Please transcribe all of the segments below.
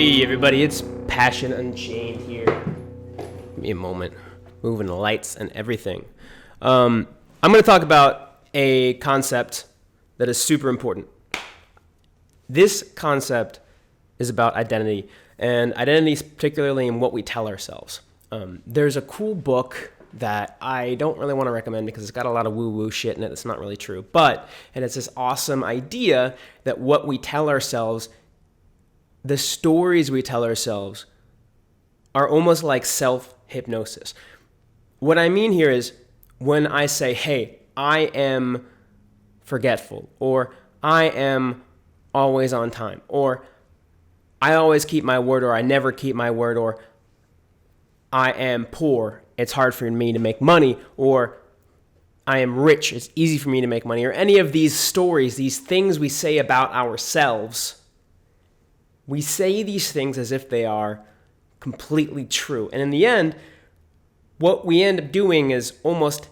Hey everybody, it's Passion Unchained here. Give me a moment. Moving the lights and everything. I'm going to talk about a concept that is super important. This concept is about identity, and identity is particularly in what we tell ourselves. There's a cool book that I don't really want to recommend because it's got a lot of woo-woo shit in it that's not really true. And it's this awesome idea that what we tell ourselves, the stories we tell ourselves, are almost like self-hypnosis. What I mean here is when I say, hey, I am forgetful, or I am always on time, or I always keep my word, or I never keep my word, or I am poor, it's hard for me to make money, or I am rich, it's easy for me to make money, or any of these stories, these things we say about ourselves, we say these things as if they are completely true. And in the end, what we end up doing is almost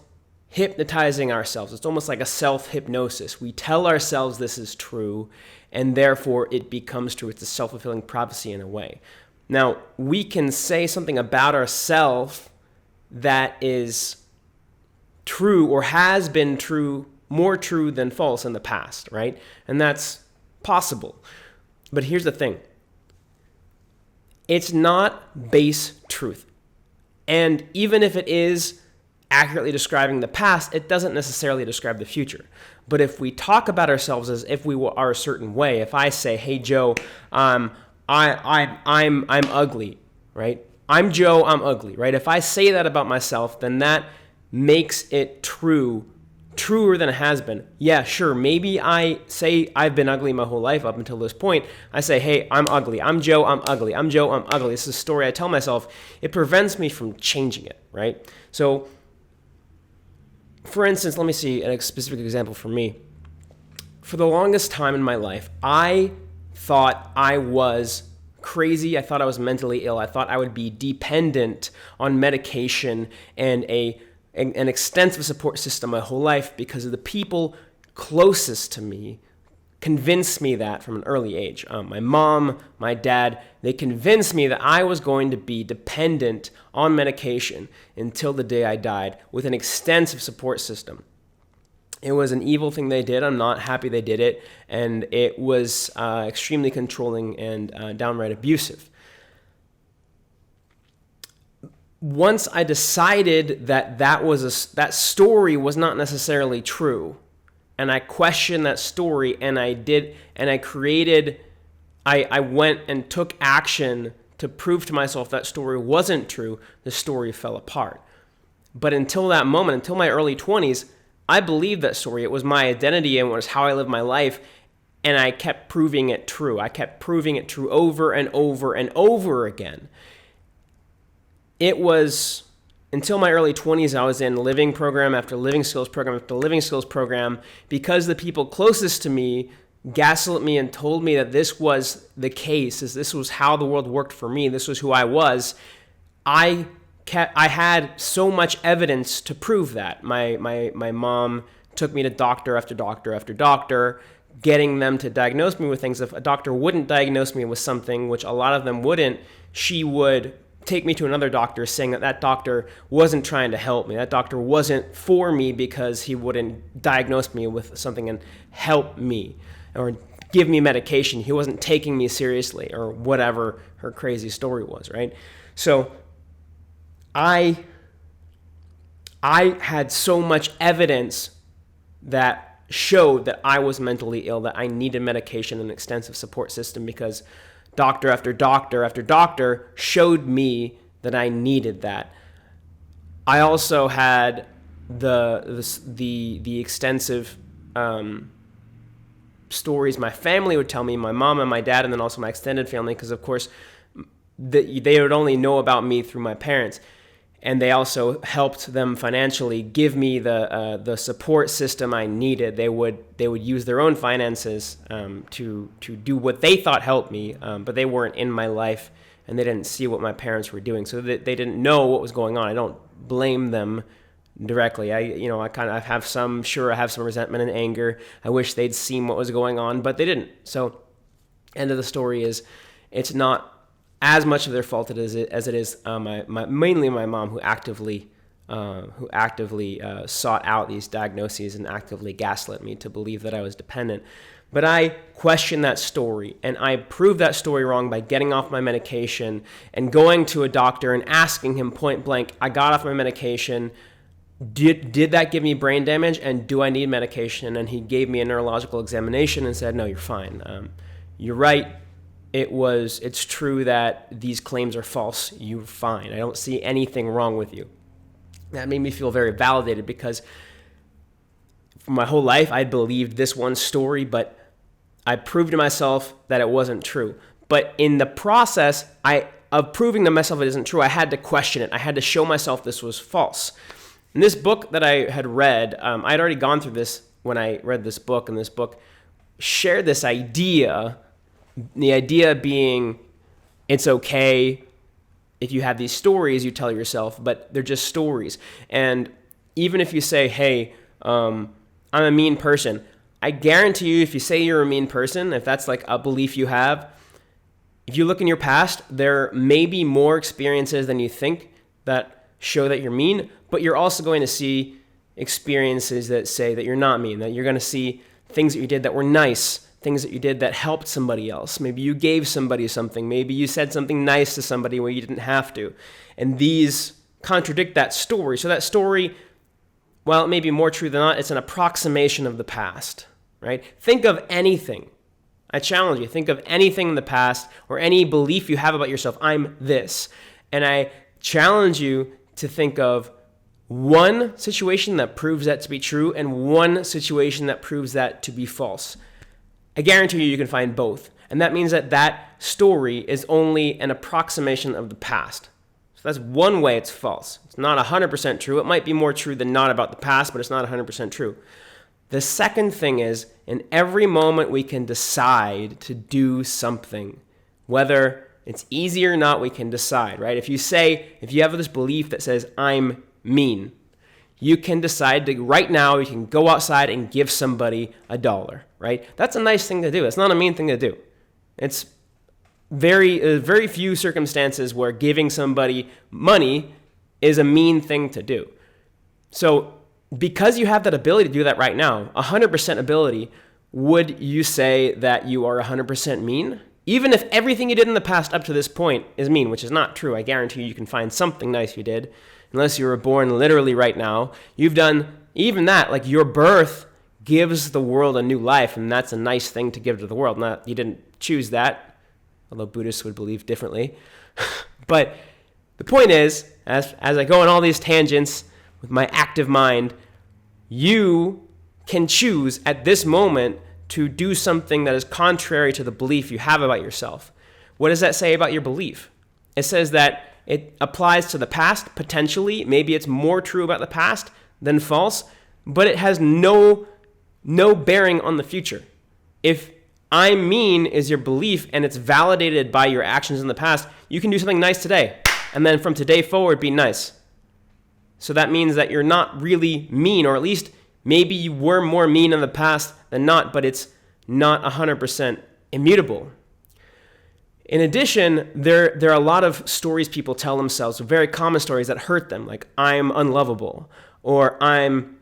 hypnotizing ourselves. It's almost like a self-hypnosis. We tell ourselves this is true, and therefore it becomes true. It's a self-fulfilling prophecy in a way. Now, we can say something about ourselves that is true or has been true, more true than false in the past, right? And that's possible. But here's the thing. It's not base truth. And even if it is accurately describing the past, it doesn't necessarily describe the future. But if we talk about ourselves as if we are a certain way, if I say, "Hey Joe, I'm ugly," right? I'm Joe, I'm ugly, right? If I say that about myself, then that makes it truer than it has been. Yeah, sure, maybe I say I've been ugly my whole life up until this point. I say, hey, I'm ugly. I'm Joe, I'm ugly. I'm Joe, I'm ugly. This is a story I tell myself. It prevents me from changing it, right? So, for instance, let me see a specific example for me. For the longest time in my life, I thought I was crazy. I thought I was mentally ill. I thought I would be dependent on medication and an extensive support system my whole life because of the people closest to me convinced me that from an early age. My mom, my dad, they convinced me that I was going to be dependent on medication until the day I died with an extensive support system. It was an evil thing they did. I'm not happy they did it. And it was extremely controlling and downright abusive. Once I decided that that story was not necessarily true, and I questioned that story, and I went and took action to prove to myself that story wasn't true, the story fell apart. But until that moment, until my early 20s, I believed that story. It was my identity and it was how I lived my life, and I kept proving it true. I kept proving it true over and over and over again. It was until my early 20s, I was in living program after living skills program after living skills program because the people closest to me gaslit me and told me that this was the case, this was how the world worked for me, this was who I was. I had so much evidence to prove that. My mom took me to doctor after doctor after doctor, getting them to diagnose me with things. If a doctor wouldn't diagnose me with something, which a lot of them wouldn't, she would take me to another doctor saying that doctor wasn't trying to help me. That doctor wasn't for me because he wouldn't diagnose me with something and help me or give me medication. He wasn't taking me seriously or whatever her crazy story was, right? So I had so much evidence that showed that I was mentally ill, that I needed medication and an extensive support system because doctor after doctor after doctor showed me that I needed that. I also had the extensive stories my family would tell me, my mom and my dad, and then also my extended family, because of course they would only know about me through my parents. And they also helped them financially give me the support system I needed. They would use their own finances to do what they thought helped me, but they weren't in my life and they didn't see what my parents were doing, so they didn't know what was going on. I don't blame them directly. I have some resentment and anger. I wish they'd seen what was going on, but they didn't. So, end of the story is, it's not as much of their fault as it is mainly my mom, who actively sought out these diagnoses and actively gaslit me to believe that I was dependent. But I questioned that story, and I proved that story wrong by getting off my medication and going to a doctor and asking him point blank, I got off my medication. Did that give me brain damage, and do I need medication? And he gave me a neurological examination and said, no, you're fine. You're right. It's true that these claims are false. You're fine. I don't see anything wrong with you. That made me feel very validated, because for my whole life I believed this one story, but I proved to myself that it wasn't true. But in the process of proving to myself it isn't true, I had to question it. I had to show myself this was false. In this book that I had read, I'd already gone through this when I read this book, and this book shared this idea, the idea being it's okay if you have these stories you tell yourself, but they're just stories. And even if you say, hey, I'm a mean person, I guarantee you if you say you're a mean person, if that's like a belief you have, if you look in your past, there may be more experiences than you think that show that you're mean, but you're also going to see experiences that say that you're not mean, that you're going to see things that you did that were nice, things that you did that helped somebody else. Maybe you gave somebody something. Maybe you said something nice to somebody where you didn't have to. And these contradict that story. So that story, while it may be more true than not, it's an approximation of the past, right? Think of anything. I challenge you, think of anything in the past or any belief you have about yourself. I'm this. And I challenge you to think of one situation that proves that to be true and one situation that proves that to be false. I guarantee you can find both. And that means that that story is only an approximation of the past. So that's one way it's false. It's not 100% true. It might be more true than not about the past, but it's not 100% true. The second thing is, in every moment we can decide to do something. Whether it's easy or not, we can decide, right? If you have this belief that says, I'm mean, you can decide to, right now, you can go outside and give somebody $1, right? That's a nice thing to do. It's not a mean thing to do. It's very few circumstances where giving somebody money is a mean thing to do. So because you have that ability to do that right now, 100% ability, would you say that you are 100% mean? Even if everything you did in the past up to this point is mean, which is not true, I guarantee you can find something nice you did. Unless you were born literally right now, you've done even that, like your birth gives the world a new life, and that's a nice thing to give to the world. Not, you didn't choose that, although Buddhists would believe differently. But the point is, as I go on all these tangents with my active mind, you can choose at this moment to do something that is contrary to the belief you have about yourself. What does that say about your belief? It says that it applies to the past, potentially. Maybe it's more true about the past than false, but it has no bearing on the future. If I'm mean is your belief and it's validated by your actions in the past, you can do something nice today, and then from today forward, be nice. So that means that you're not really mean, or at least maybe you were more mean in the past than not, but it's not 100% immutable. In addition, there are a lot of stories people tell themselves, very common stories that hurt them, like I'm unlovable, or I'm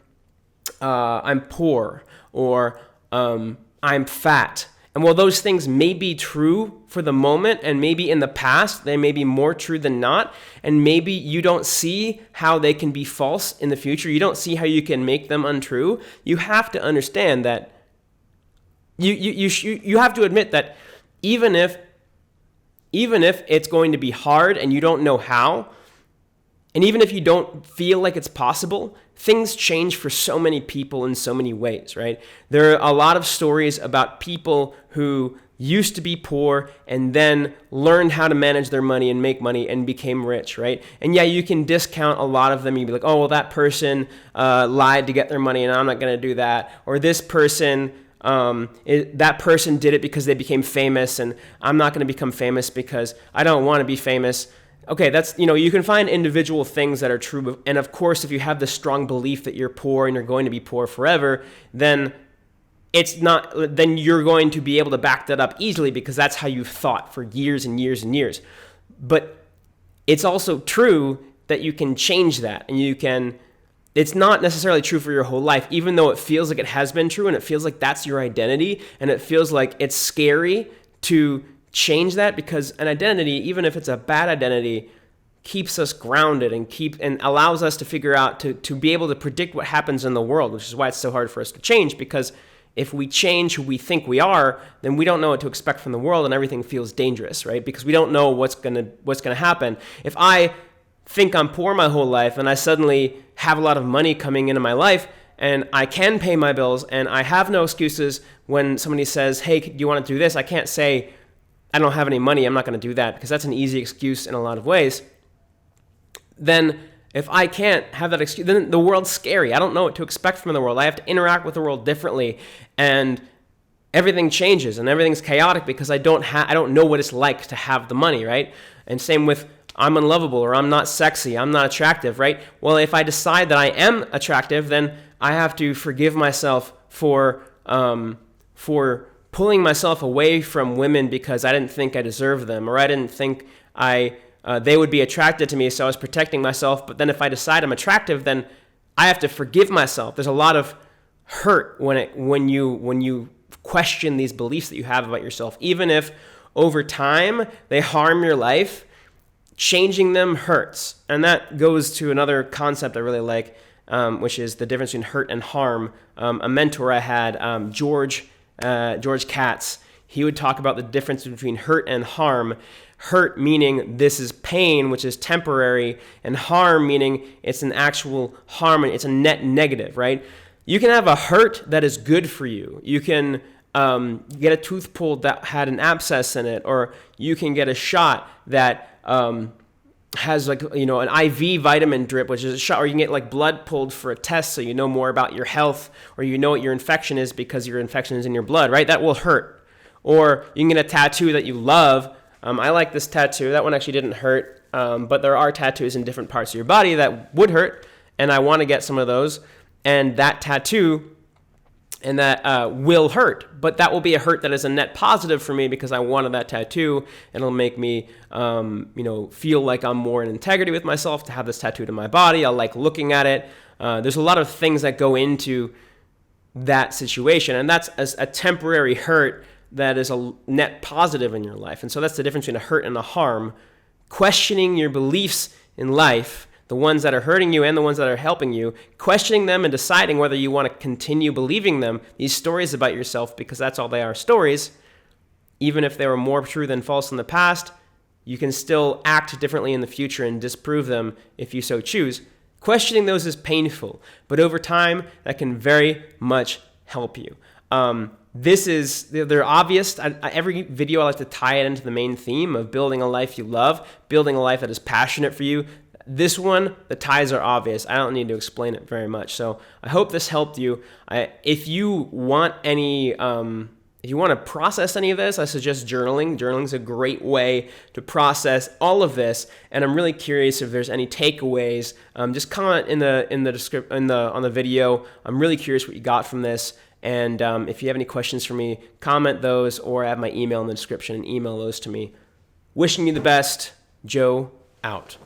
poor, or I'm fat. And while those things may be true for the moment, and maybe in the past they may be more true than not, and maybe you don't see how they can be false in the future, you don't see how you can make them untrue, you have to understand that you have to admit that even if it's going to be hard and you don't know how, and even if you don't feel like it's possible, things change for so many people in so many ways, right? There are a lot of stories about people who used to be poor and then learned how to manage their money and make money and became rich, right? And yeah, you can discount a lot of them. You'd be like, oh, well, that person lied to get their money and I'm not going to do that. Or this person, that person did it because they became famous and I'm not going to become famous because I don't want to be famous. Okay, that's, you can find individual things that are true. And of course, if you have this strong belief that you're poor and you're going to be poor forever, then you're going to be able to back that up easily because that's how you've thought for years and years and years. But it's also true that you can change that, and it's not necessarily true for your whole life, even though it feels like it has been true and it feels like that's your identity, and it feels like it's scary to change that, because an identity, even if it's a bad identity, keeps us grounded and allows us to figure out to be able to predict what happens in the world, which is why it's so hard for us to change, because if we change who we think we are, then we don't know what to expect from the world, and everything feels dangerous, right? Because we don't know what's gonna happen. If I think I'm poor my whole life and I suddenly have a lot of money coming into my life and I can pay my bills and I have no excuses when somebody says, hey, do you want to do this? I can't say, I don't have any money, I'm not going to do that, because that's an easy excuse in a lot of ways. Then if I can't have that excuse, then the world's scary. I don't know what to expect from the world. I have to interact with the world differently, and everything changes and everything's chaotic because I don't know what it's like to have the money, right? And same with I'm unlovable, or I'm not sexy, I'm not attractive, right? Well, if I decide that I am attractive, then I have to forgive myself for pulling myself away from women because I didn't think I deserved them, or I didn't think they would be attracted to me, so I was protecting myself. But then if I decide I'm attractive, then I have to forgive myself. There's a lot of hurt when you question these beliefs that you have about yourself, even if over time they harm your life. Changing them hurts. And that goes to another concept I really like, which is the difference between hurt and harm. A mentor I had, George Katz, he would talk about the difference between hurt and harm. Hurt meaning this is pain, which is temporary, and harm meaning it's an actual harm, and it's a net negative, right? You can have a hurt that is good for you. You can get a tooth pulled that had an abscess in it, or you can get a shot that has an IV vitamin drip, which is a shot, or you can get like blood pulled for a test so you know more about your health, or you know what your infection is because your infection is in your blood, right? That will hurt. Or you can get a tattoo that you love. I like this tattoo. That one actually didn't hurt, but there are tattoos in different parts of your body that would hurt, and I want to get some of those. And that tattoo and that will hurt, but that will be a hurt that is a net positive for me because I wanted that tattoo, and it'll make me feel like I'm more in integrity with myself to have this tattooed in my body. I like looking at it. There's a lot of things that go into that situation, and that's a temporary hurt that is a net positive in your life. And so that's the difference between a hurt and a harm. Questioning your beliefs in life, the ones that are hurting you and the ones that are helping you, questioning them and deciding whether you want to continue believing them, these stories about yourself, because that's all they are, stories. Even if they were more true than false in the past, you can still act differently in the future and disprove them if you so choose. Questioning those is painful, but over time, that can very much help you. They're obvious. Every video I like to tie it into the main theme of building a life you love, building a life that is passionate for you. This one, the ties are obvious. I don't need to explain it very much. So I hope this helped you. If you want to process any of this, I suggest journaling. Journaling is a great way to process all of this. And I'm really curious if there's any takeaways. Just comment on the video. I'm really curious what you got from this. And if you have any questions for me, comment those, or I have my email in the description and email those to me. Wishing you the best. Joe out.